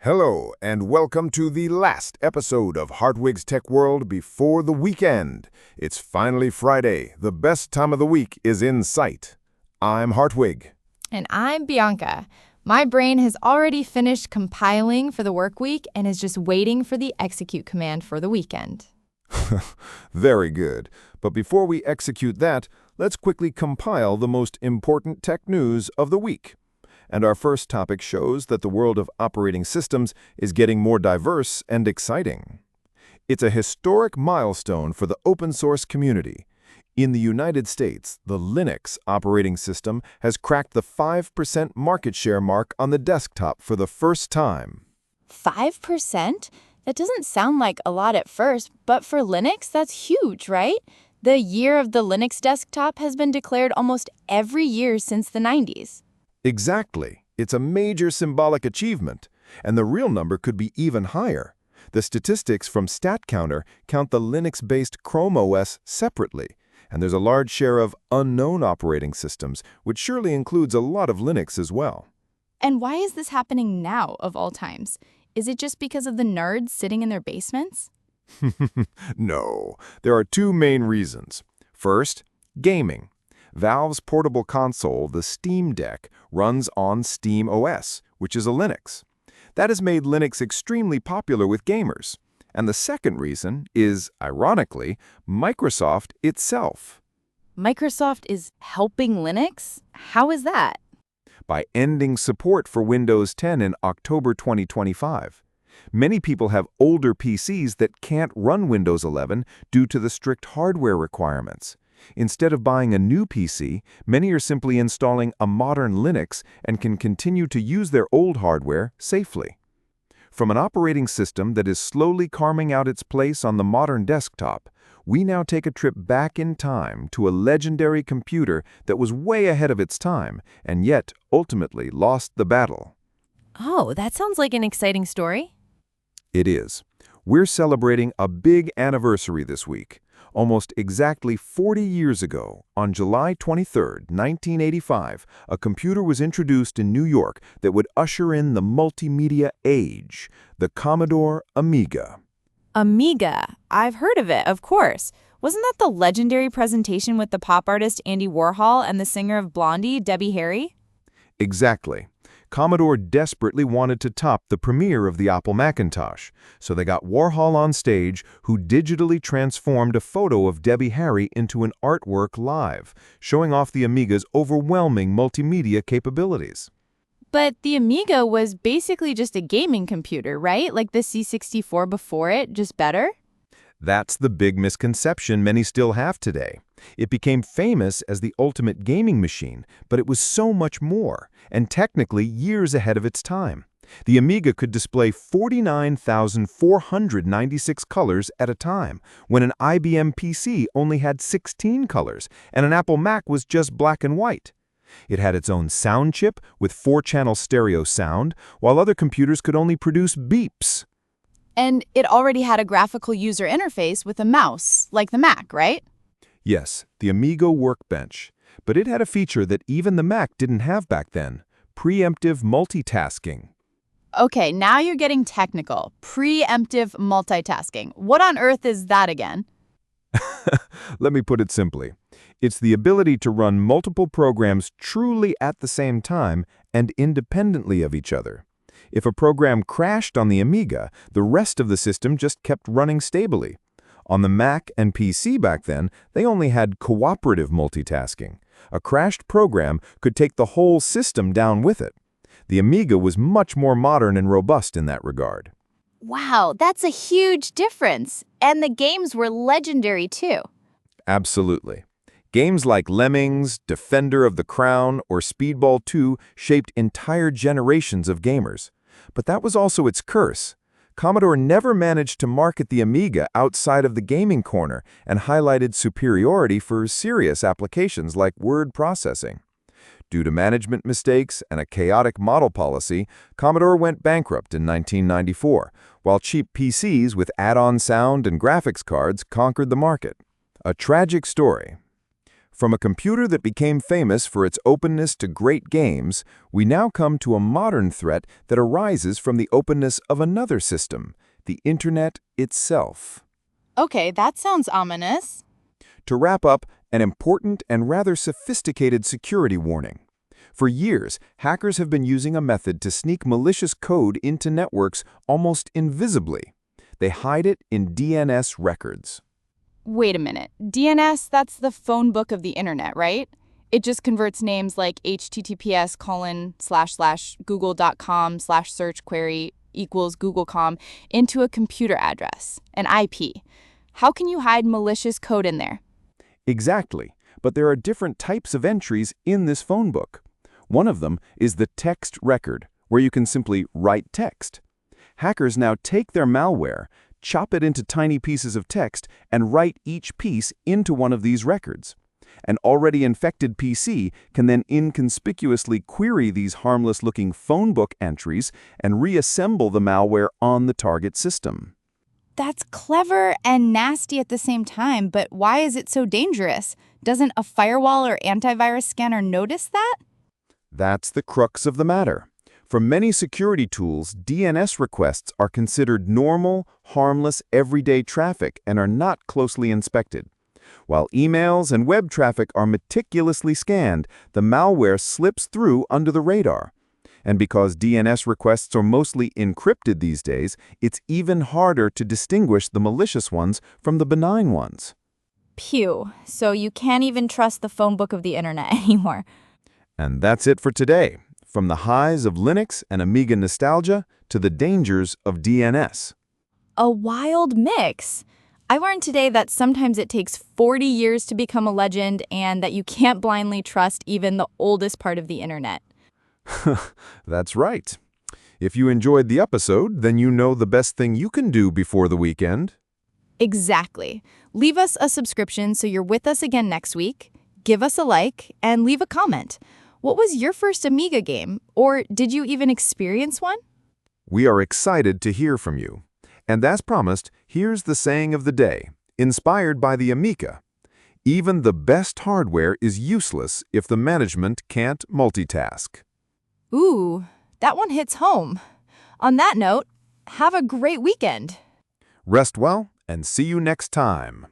Hello, and welcome to the last episode of Hartwig's Tech World before the weekend. It's finally Friday. The best time of the week is in sight. I'm Hartwig. And I'm Bianca. My brain has already finished compiling for the work week and is just waiting for the execute command for the weekend. Very good. But before we execute that, let's quickly compile the most important tech news of the week. And our first topic shows that the world of operating systems is getting more diverse and exciting. It's a historic milestone for the open source community. In the United States, the Linux operating system has cracked the 5% market share mark on the desktop for the first time. 5%? That doesn't sound like a lot at first, but for Linux, that's huge, right? The year of the Linux desktop has been declared almost every year since the 90s. Exactly. It's a major symbolic achievement, and the real number could be even higher. The statistics from StatCounter count the Linux-based Chrome OS separately, and there's a large share of unknown operating systems, which surely includes a lot of Linux as well. And why is this happening now, of all times? Is it just because of the nerds sitting in their basements? No, there are two main reasons. First, gaming. Valve's portable console, the Steam Deck, runs on Steam OS, which is a Linux. That has made Linux extremely popular with gamers. And the second reason is, ironically, Microsoft itself. Microsoft is helping Linux? How is that? By ending support for Windows 10 in October 2025. Many people have older PCs that can't run Windows 11 due to the strict hardware requirements. Instead of buying a new PC, many are simply installing a modern Linux and can continue to use their old hardware safely. From an operating system that is slowly carving out its place on the modern desktop, we now take a trip back in time to a legendary computer that was way ahead of its time and yet ultimately lost the battle. Oh, that sounds like an exciting story. It is. We're celebrating a big anniversary this week. Almost exactly 40 years ago, on July 23, 1985, a computer was introduced in New York that would usher in the multimedia age, the Commodore Amiga. Amiga. I've heard of it, of course. Wasn't that the legendary presentation with the pop artist Andy Warhol and the singer of Blondie, Debbie Harry? Exactly. Commodore desperately wanted to top the premiere of the Apple Macintosh, so they got Warhol on stage, who digitally transformed a photo of Debbie Harry into an artwork live, showing off the Amiga's overwhelming multimedia capabilities. But the Amiga was basically just a gaming computer, right? Like the C64 before it, just better? That's the big misconception many still have today. It became famous as the ultimate gaming machine, but it was so much more, and technically years ahead of its time. The Amiga could display 49,496 colors at a time, when an IBM PC only had 16 colors, and an Apple Mac was just black and white. It had its own sound chip with 4-channel stereo sound, while other computers could only produce beeps. And it already had a graphical user interface with a mouse, like the Mac, right? Yes, the Amiga Workbench. But it had a feature that even the Mac didn't have back then: preemptive multitasking. Okay, now you're getting technical. Preemptive multitasking. What on earth is that again? Let me put it simply. It's the ability to run multiple programs truly at the same time and independently of each other. If a program crashed on the Amiga, the rest of the system just kept running stably. On the Mac and PC back then, they only had cooperative multitasking. A crashed program could take the whole system down with it. The Amiga was much more modern and robust in that regard. Wow, that's a huge difference. And the games were legendary too. Absolutely. Games like Lemmings, Defender of the Crown, or Speedball 2 shaped entire generations of gamers. But that was also its curse. Commodore never managed to market the Amiga outside of the gaming corner and highlighted superiority for serious applications like word processing. Due to management mistakes and a chaotic model policy, Commodore went bankrupt in 1994, while cheap PCs with add-on sound and graphics cards conquered the market. A tragic story. From a computer that became famous for its openness to great games, we now come to a modern threat that arises from the openness of another system, the Internet itself. Okay, that sounds ominous. To wrap up, an important and rather sophisticated security warning. For years, hackers have been using a method to sneak malicious code into networks almost invisibly. They hide it in DNS records. Wait a minute. DNS, that's the phone book of the internet, right? It just converts names like https://google.com/search query equals Google.com into a computer address, an IP. How can you hide malicious code in there? Exactly, but there are different types of entries in this phone book. One of them is the text record, where you can simply write text. Hackers now take their malware, chop it into tiny pieces of text, and write each piece into one of these records. An already infected PC can then inconspicuously query these harmless-looking phone book entries and reassemble the malware on the target system. That's clever and nasty at the same time, but why is it so dangerous? Doesn't a firewall or antivirus scanner notice that? That's the crux of the matter. For many security tools, DNS requests are considered normal, harmless, everyday traffic and are not closely inspected. While emails and web traffic are meticulously scanned, the malware slips through under the radar. And because DNS requests are mostly encrypted these days, it's even harder to distinguish the malicious ones from the benign ones. Phew, so you can't even trust the phone book of the internet anymore. And that's it for today. From the highs of Linux and Amiga nostalgia to the dangers of DNS. A wild mix. I learned today that sometimes it takes 40 years to become a legend and that you can't blindly trust even the oldest part of the internet. That's right. If you enjoyed the episode, then you know the best thing you can do before the weekend. Exactly. Leave us a subscription so you're with us again next week. Give us a like and leave a comment. What was your first Amiga game? Or did you even experience one? We are excited to hear from you. And as promised, here's the saying of the day, inspired by the Amiga. Even the best hardware is useless if the management can't multitask. Ooh, that one hits home. On that note, have a great weekend. Rest well and see you next time.